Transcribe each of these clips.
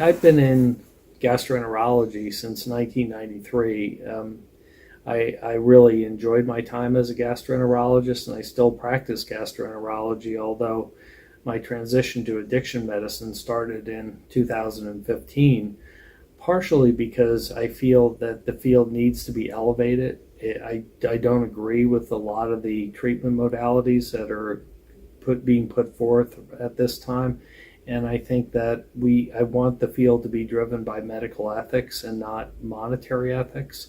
I've been in gastroenterology since 1993. I really enjoyed my time as a gastroenterologist, and I still practice gastroenterology, although my transition to addiction medicine started in 2015, partially because I feel that the field needs to be elevated. I don't agree with a lot of the treatment modalities that are being put forth at this time. And I think that I want the field to be driven by medical ethics and not monetary ethics.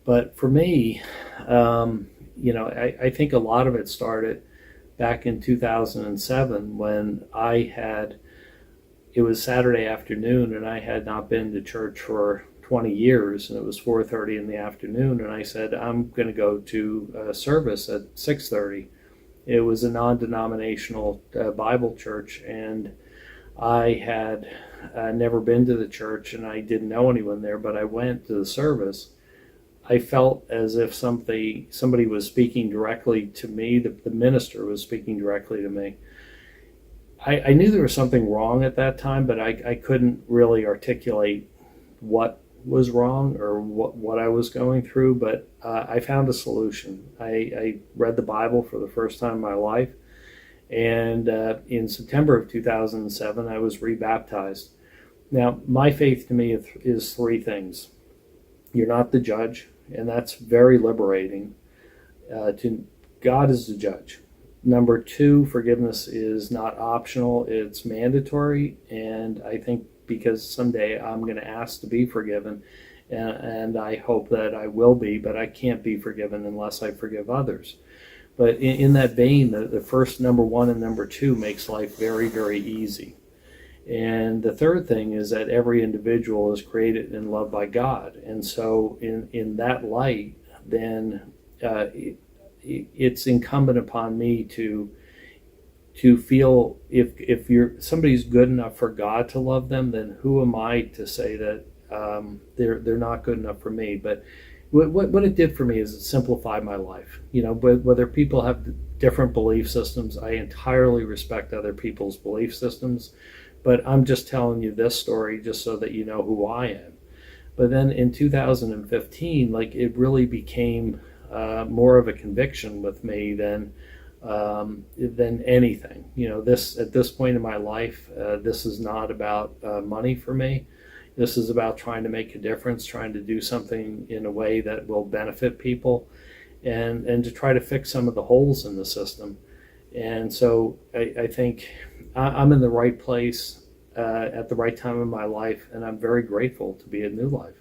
But for me, I think a lot of it started back in 2007 when it was Saturday afternoon and I had not been to church for 20 years, and it was 4:30 in the afternoon, and I said, I'm going to go to a service at 6:30. It was a non-denominational Bible church, and I had never been to the church, and I didn't know anyone there, but I went to the service. I felt as if somebody was speaking directly to me. The minister was speaking directly to me. I knew there was something wrong at that time, but I couldn't really articulate what was wrong or what I was going through, but I found a solution. I read the Bible for the first time in my life, and in September of 2007, I was rebaptized. Now, my faith to me is three things. You're not the judge, and that's very liberating. God is the judge. Number two, forgiveness is not optional, it's mandatory, and I think because someday I'm going to ask to be forgiven, and I hope that I will be, but I can't be forgiven unless I forgive others. But in that vein, the first number one and number two makes life very, very easy. And the third thing is that every individual is created and loved by God. And so in that light, then it's incumbent upon me to feel if somebody's good enough for God to love them, then who am I to say that they're not good enough for me? But what it did for me is it simplified my life. But whether people have different belief systems, I entirely respect other people's belief systems. But I'm just telling you this story just so that you know who I am. But then in 2015, it really became more of a conviction with me than anything. At this point in my life, this is not about money for me. This is about trying to make a difference, trying to do something in a way that will benefit people, and to try to fix some of the holes in the system. And so I think I'm in the right place at the right time in my life, and I'm very grateful to be in New Life.